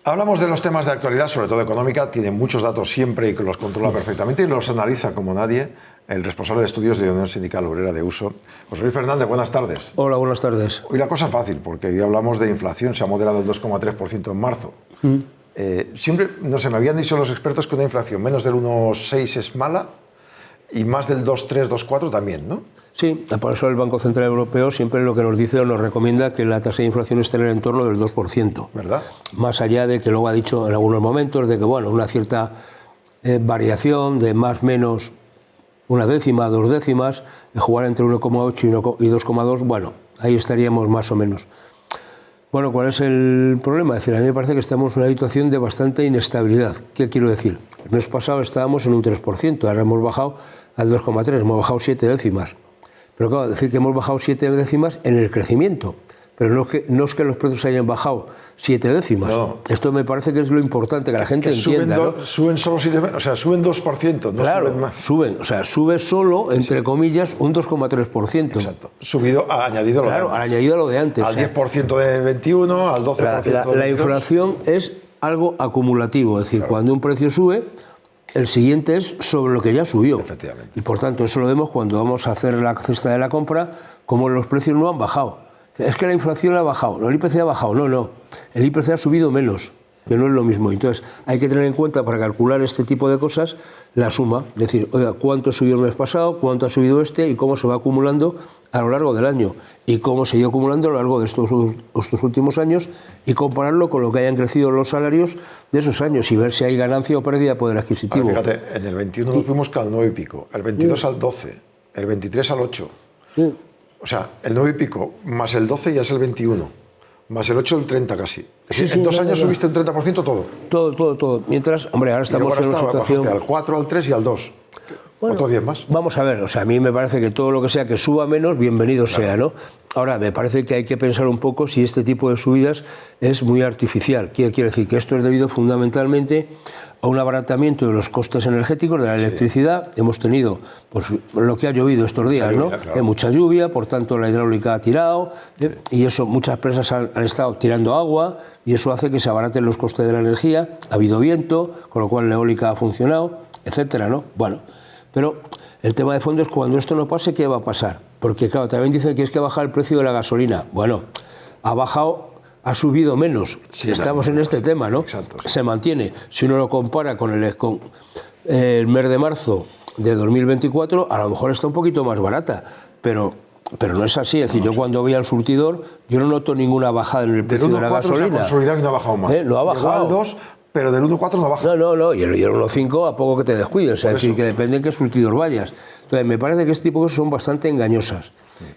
Hablamos de los temas de actualidad, sobre todo económica, tiene muchos datos siempre y que los controla perfectamente y los analiza como nadie el responsable de estudios de Unión Sindical Obrera de Uso. José Luis Fernández, buenas tardes. Hola, buenas tardes. Hoy la cosa fácil, porque hoy hablamos de inflación, se ha moderado el 2,3% en marzo. Siempre, no sé, me habían dicho los expertos que una inflación menos del 1,6 es mala y más del 2,3, 2,4 también, ¿no? Sí, por eso el Banco Central Europeo siempre lo que nos dice o nos recomienda que la tasa de inflación esté en el entorno del 2%. ¿Verdad? Más allá de que luego ha dicho en algunos momentos de que, bueno, una cierta variación de más menos una décima, dos décimas, jugar entre 1,8 y 2,2, bueno, ahí estaríamos más o menos. Bueno, ¿cuál es el problema? Es decir, a mí me parece que estamos en una situación de bastante inestabilidad. ¿Qué quiero decir? El mes pasado estábamos en un 3%, ahora hemos bajado al 2,3, hemos bajado 7 décimas. Pero claro, decir que hemos bajado 7 décimas en el crecimiento, pero no es que los precios hayan bajado 7 décimas. No. Esto me parece que es lo importante, que la gente entienda. Suben solo 7, o sea, suben 2%, no claro, suben más. Sube solo, entre comillas, un 2,3%. Exacto. Subido, añadido lo de antes. Añadido a lo de antes. Al 10% de 21, al 12% de 22. La inflación es algo acumulativo, es decir, claro, cuando un precio sube, el siguiente es sobre lo que ya subió. Efectivamente. Y por tanto, eso lo vemos cuando vamos a hacer la cesta de la compra, como los precios no han bajado. Es que la inflación ha bajado, no, el IPC ha bajado, no. El IPC ha subido menos, que no es lo mismo. Entonces, hay que tener en cuenta para calcular este tipo de cosas la suma. Es decir, oiga, ¿cuánto subió el mes pasado? ¿Cuánto ha subido este? Y cómo se va acumulando a lo largo del año. Y cómo se ha ido acumulando a lo largo de estos últimos años y compararlo con lo que hayan crecido los salarios de esos años y ver si hay ganancia o pérdida de poder adquisitivo. Ahora, fíjate, en el 21 nos fuimos al 9 y pico, el 22 al 12, el 23 al 8. O sea, el 9 y pico más el 12 ya es el 21, más el 8 el 30 casi. Es decir, en 2 años subiste un 30% todo. Todo. Mientras, hombre, ahora estamos en una situación... Bajaste al 4, al 3 y al 2. Bueno, otro 10 más. Vamos a ver, o sea, a mí me parece que todo lo que sea que suba menos, bienvenido sea, ¿no? Ahora, me parece que hay que pensar un poco si este tipo de subidas es muy artificial. Quiere decir que esto es debido fundamentalmente a un abaratamiento de los costes energéticos de la electricidad. Hemos tenido pues, lo que ha llovido estos días, ¿no? Claro. Mucha lluvia, por tanto la hidráulica ha tirado, y eso muchas presas han estado tirando agua, y eso hace que se abaraten los costes de la energía. Ha habido viento, con lo cual la eólica ha funcionado, etcétera, ¿no? Bueno, pero el tema de fondo es cuando esto no pase, ¿qué va a pasar? Porque claro, también dicen que es que baja el precio de la gasolina. Bueno, ha subido menos. Sí, estamos en este tema, ¿no? Exacto, sí. Se mantiene. Si uno lo compara con el mes de marzo de 2024, a lo mejor está un poquito más barata, pero no es así. Es decir, yo cuando voy al surtidor, yo no noto ninguna bajada en el precio de la gasolina. Se ha consolidado y no ha bajado más. No ha bajado. Llegó al 2, pero del 1,4 no baja. No, y el 1,5 a poco que te descuides. Es decir, que depende en qué surtidor vayas. Entonces, me parece que este tipo de cosas son bastante engañosas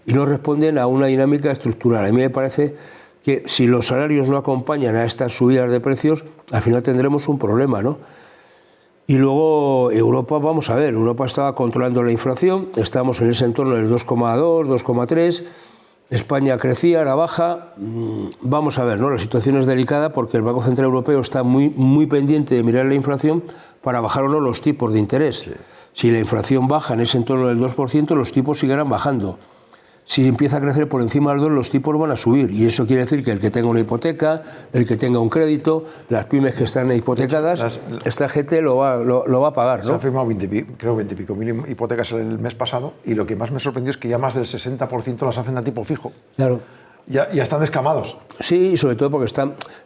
y no responden a una dinámica estructural. A mí me parece que si los salarios no acompañan a estas subidas de precios, al final tendremos un problema, ¿no? Y luego Europa, vamos a ver, Europa estaba controlando la inflación, estamos en ese entorno del 2,2, 2,3, España crecía, ahora baja. Vamos a ver, ¿no? La situación es delicada porque el Banco Central Europeo está muy pendiente de mirar la inflación para bajar o no los tipos de interés. Sí. Si la inflación baja en ese entorno del 2%, los tipos seguirán bajando. Si empieza a crecer por encima del 2, los tipos van a subir. Y eso quiere decir que el que tenga una hipoteca, el que tenga un crédito, las pymes que están hipotecadas, esta gente lo va a pagar, ¿no? Se han firmado 20 y pico mil hipotecas el mes pasado, y lo que más me sorprendió es que ya más del 60% las hacen a tipo fijo. Claro. Ya están descamados. Sí, y sobre todo porque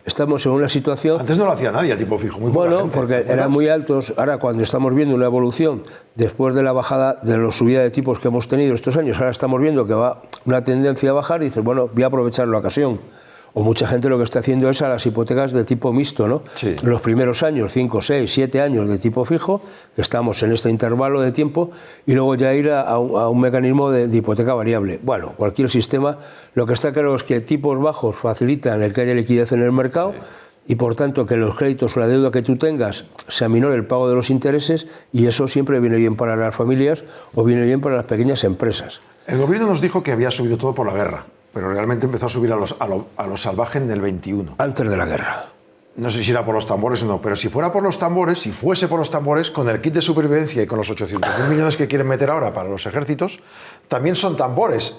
estamos en una situación... Antes no lo hacía nadie a tipo fijo, muy bueno, poca gente, porque eran muy altos. Ahora, cuando estamos viendo una evolución, después de la bajada, de la subida de tipos que hemos tenido estos años, ahora estamos viendo que va una tendencia a bajar y dices, bueno, voy a aprovechar la ocasión. O mucha gente lo que está haciendo es a las hipotecas de tipo mixto, ¿no? Sí. Los primeros años, 5, 6, 7 años de tipo fijo, que estamos en este intervalo de tiempo, y luego ya ir a un mecanismo de hipoteca variable. Bueno, cualquier sistema, lo que está claro es que tipos bajos facilitan el que haya liquidez en el mercado, sí, y por tanto que los créditos o la deuda que tú tengas se aminore el pago de los intereses, y eso siempre viene bien para las familias o viene bien para las pequeñas empresas. El gobierno nos dijo que había subido todo por la guerra, pero realmente empezó a subir a lo salvaje en el 21. Antes de la guerra. No sé si era por los tambores o no, pero si fuera por los tambores, si fuese por los tambores, con el kit de supervivencia y con los 800.000 millones que quieren meter ahora para los ejércitos, también son tambores.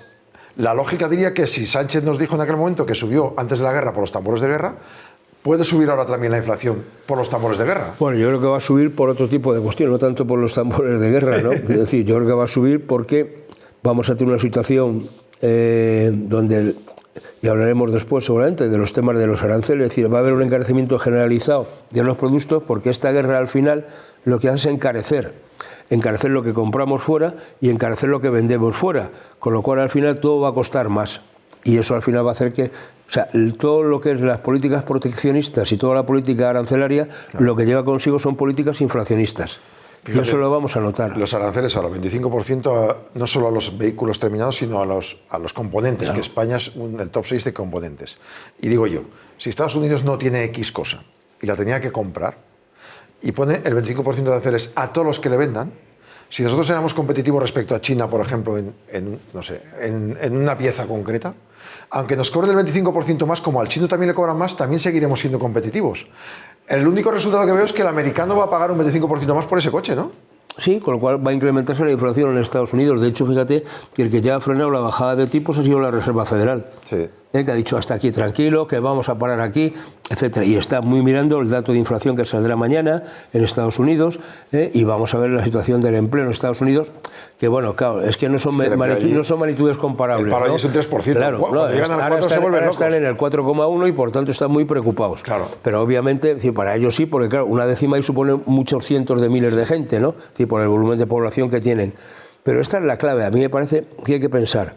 La lógica diría que si Sánchez nos dijo en aquel momento que subió antes de la guerra por los tambores de guerra, ¿puede subir ahora también la inflación por los tambores de guerra? Bueno, yo creo que va a subir por otro tipo de cuestión, no tanto por los tambores de guerra, ¿no? Es decir, yo creo que va a subir porque vamos a tener una situación donde, y hablaremos después seguramente de los temas de los aranceles, es decir, va a haber un encarecimiento generalizado de los productos porque esta guerra al final lo que hace es encarecer lo que compramos fuera y encarecer lo que vendemos fuera, con lo cual al final todo va a costar más y eso al final va a hacer que, o sea, todo lo que es las políticas proteccionistas y toda la política arancelaria, claro, lo que lleva consigo son políticas inflacionistas. Fíjate, y eso lo vamos a notar. Los aranceles ahora, 25%, no solo a los vehículos terminados, sino a los componentes, claro, que España es el top 6 de componentes. Y digo yo, si Estados Unidos no tiene X cosa y la tenía que comprar y pone el 25% de aranceles a todos los que le vendan, si nosotros éramos competitivos respecto a China, por ejemplo, en una pieza concreta, aunque nos cobren el 25% más, como al chino también le cobran más, también seguiremos siendo competitivos. El único resultado que veo es que el americano va a pagar un 25% más por ese coche, ¿no? Sí, con lo cual va a incrementarse la inflación en Estados Unidos. De hecho, fíjate que el que ya ha frenado la bajada de tipos ha sido la Reserva Federal. Sí. Que ha dicho hasta aquí tranquilo, que vamos a parar aquí, etcétera. Y está muy mirando el dato de inflación que saldrá mañana en Estados Unidos, y vamos a ver la situación del empleo en Estados Unidos, que bueno, claro, es que no son magnitudes comparables. Para ellos es un 3%. Claro, no, ahora están en el 4,1 y por tanto están muy preocupados. Claro. Pero obviamente, para ellos sí, porque claro, una décima ahí supone muchos cientos de miles de gente, ¿no? Por el volumen de población que tienen. Pero esta es la clave. A mí me parece que hay que pensar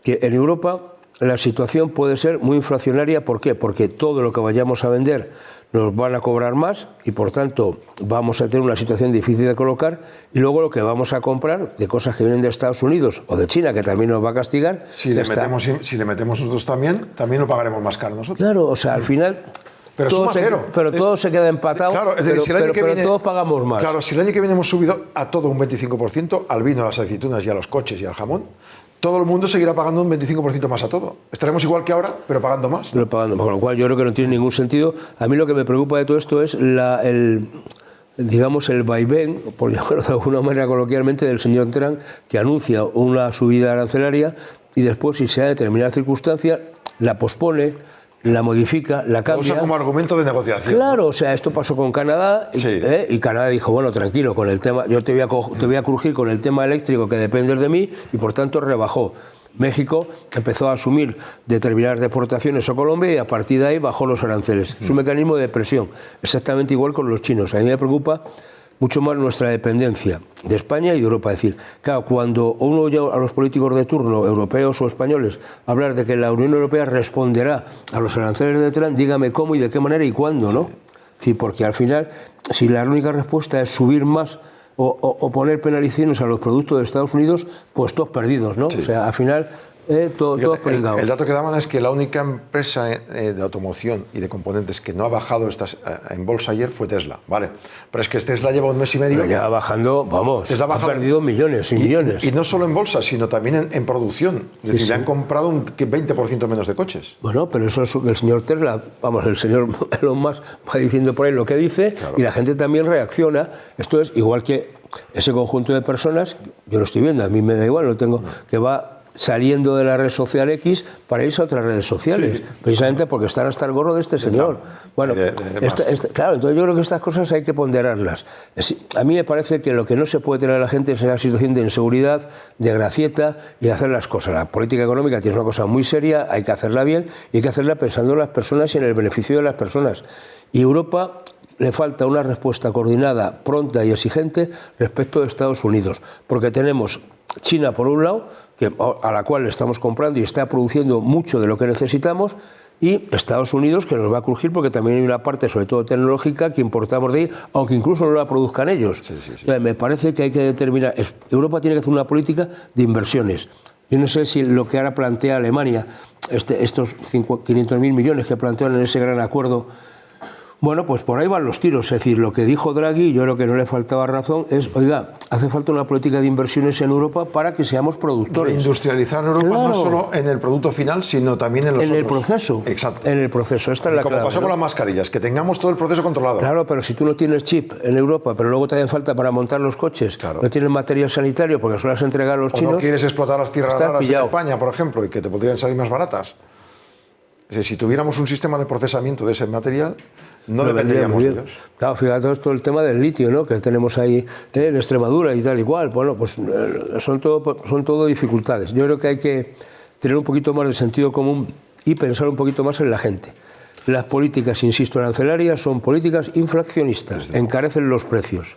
que en Europa la situación puede ser muy inflacionaria. ¿Por qué? Porque todo lo que vayamos a vender nos van a cobrar más y por tanto vamos a tener una situación difícil de colocar, y luego lo que vamos a comprar de cosas que vienen de Estados Unidos o de China, que también nos va a castigar. Si le metemos nosotros también lo pagaremos más caro nosotros. Claro, o sea, al final... Pero todo se queda empatado, claro, es decir, pero todos pagamos más. Claro, si el año que viene hemos subido a todo un 25%, al vino, a las aceitunas y a los coches y al jamón, todo el mundo seguirá pagando un 25% más a todo. Estaremos igual que ahora, pero pagando más, ¿no? Pero pagando más, con lo cual yo creo que no tiene ningún sentido. A mí lo que me preocupa de todo esto es el vaivén, por llamarlo de alguna manera coloquialmente, del señor Trump, que anuncia una subida arancelaria y después, si se da determinadas circunstancias, la pospone, la modifica, la cambia. Usa como argumento de negociación. Claro, ¿no? O sea, esto pasó con Canadá, sí, y Canadá dijo, bueno, tranquilo, con el tema, yo te voy a crujir con el tema eléctrico que depende de mí, y por tanto rebajó. México empezó a asumir determinadas deportaciones a Colombia y a partir de ahí bajó los aranceles. Es un mecanismo de presión, exactamente igual con los chinos. A mí me preocupa mucho más nuestra dependencia de España y de Europa. Es decir, claro, cuando uno oye a los políticos de turno, europeos o españoles, hablar de que la Unión Europea responderá a los aranceles de Trump, dígame cómo y de qué manera y cuándo, ¿no? Sí, porque al final, si la única respuesta es subir más o poner penalizaciones a los productos de Estados Unidos, pues todos perdidos, ¿no? Sí. O sea, al final... todo pringado. El dato que daban es que la única empresa de automoción y de componentes que no ha bajado en bolsa ayer fue Tesla, ¿vale? Pero es que Tesla lleva un mes y medio... Pero ya bajando, vamos, ha perdido millones y millones. Y no solo en bolsa, sino también en producción. Es decir, le han comprado un 20% menos de coches. Bueno, pero eso es el señor Tesla, vamos, el señor Elon Musk va diciendo por ahí lo que dice, claro, y la gente también reacciona. Esto es igual que ese conjunto de personas, yo lo estoy viendo, a mí me da igual, lo tengo, que va saliendo de la red social X para irse a otras redes sociales, sí, precisamente porque están hasta el gorro de este señor. Bueno, claro, entonces yo creo que estas cosas hay que ponderarlas. A mí me parece que lo que no se puede tener a la gente es una situación de inseguridad, de gracieta y de hacer las cosas. La política económica tiene una cosa muy seria, hay que hacerla bien y hay que hacerla pensando en las personas y en el beneficio de las personas. Y Europa le falta una respuesta coordinada, pronta y exigente respecto de Estados Unidos, porque tenemos China por un lado, a la cual le estamos comprando y está produciendo mucho de lo que necesitamos, y Estados Unidos, que nos va a crujir porque también hay una parte, sobre todo tecnológica, que importamos de ahí, aunque incluso no la produzcan ellos. Sí. Entonces, me parece que hay que determinar, Europa tiene que hacer una política de inversiones. Yo no sé si lo que ahora plantea Alemania, estos 500.000 millones que plantean en ese gran acuerdo, bueno, pues por ahí van los tiros. Es decir, lo que dijo Draghi, yo creo que no le faltaba razón, es, oiga, hace falta una política de inversiones en Europa para que seamos productores. Industrializar Europa, claro, no solo en el producto final, sino también en los el proceso. Exacto. En el proceso, esta es la clave. Como pasó con las mascarillas, que tengamos todo el proceso controlado. Claro, pero si tú no tienes chip en Europa, pero luego te hace falta para montar los coches, claro, no tienes material sanitario porque solo las entregan los chinos... O no quieres explotar las tierras raras en España, por ejemplo, y que te podrían salir más baratas. Es decir, si tuviéramos un sistema de procesamiento de ese material, no dependeríamos de ellos. Claro, fíjate esto el tema del litio, ¿no? Que tenemos ahí en Extremadura y tal y cual. Bueno, pues son todo dificultades. Yo creo que hay que tener un poquito más de sentido común y pensar un poquito más en la gente. Las políticas, insisto, arancelarias son políticas inflacionistas, encarecen los precios.